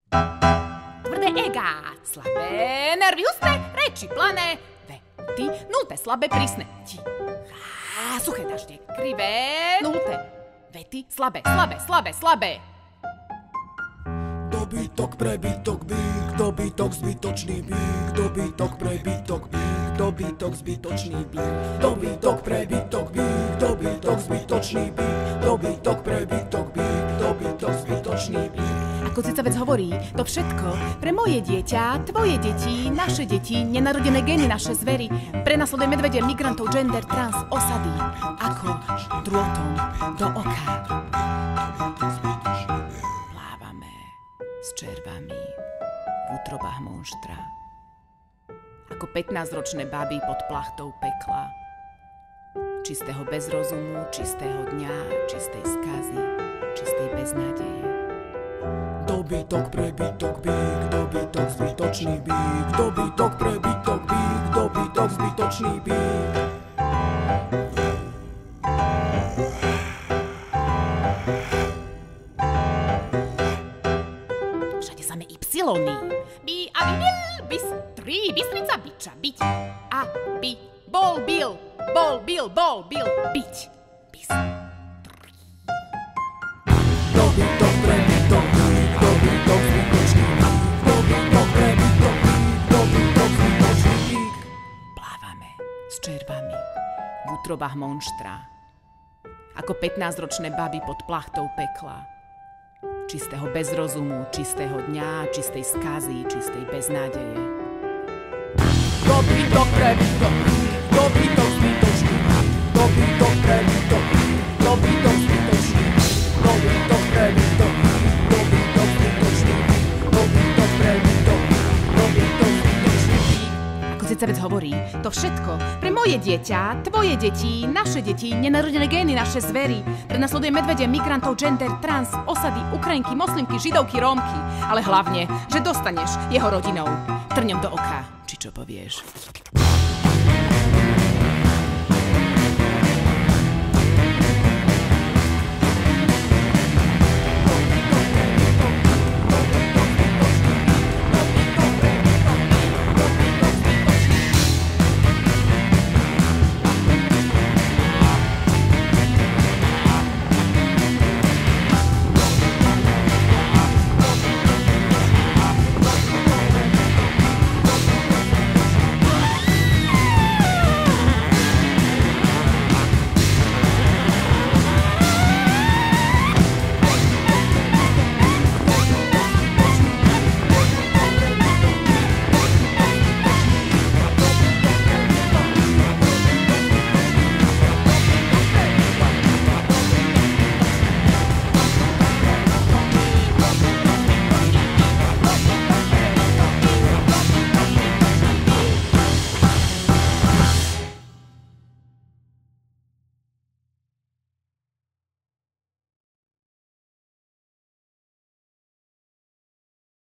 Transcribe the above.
Tvrdé ega, slabé nervy husté, reči plané, vety nulté, slabé prísne, suché dažde, krivé, nulté, vety slabé, slabé, slabé, slabé. Dobytok, prebytok, byk, dobytok, zbytočný byk, dobytok, prebytok, byk, dobytok, zbytočný byk, dobytok, prebytok, byk, dobytok, zbytočný byk, dobytok, prebytok, byk, dobytok, zbytočný byk. Ako cicavec hovorí, to všetko pre moje dieťa, tvoje deti, naše deti, nenarodené gény, naše zvery, prenasleduje medvede, migrantov, gender, trans, osady, ako drôtom do oka. Plávame s červami v útrobách monštra, ako 15-ročné baby pod plachtou pekla, čistého bezrozumu, čistého dňa, čistej skazy, čistej beznádeje. Dobytok, prebytok, byk, dobytok, zbytočný byk, dobytok, prebytok, byk, dobytok, zbytočný byk. Všade samé ypsilony. By a byl, bystrý, bystrica, byča, byť. A by, bol, byl, byť. Bys. Dobytok, prebytok, byk, dobytok, zbytočný byk, dobytok, prebytok, byk, dobytok, zbytočný byk. Plávame s červami v útrobách monštra, ako 15-ročné baby pod plachtou pekla, čistého bezrozumu, čistého dňa, čistej skazy, čistej beznádeje. Dobytok, prebytok, byk, dobytok, zbytočný byk, dobytok, prebytok, byk, dobytok, zbytočný byk, dobytok, prebytok, byk, dobytok, zbytočný byk, dobytok, prebytok, byk, dobytok, zbytočný byk. Ako cicavec hovorí, to všetko pre moje dieťa, tvoje deti, naše deti, nenarodené gény, naše zvery, prenasleduje medvede, migrantov, gender, trans, osady, Ukrajinky, moslimky, židovky, rómky, ale hlavne, že dostaneš jeho rodinou trňom do oka. Či čo povieš?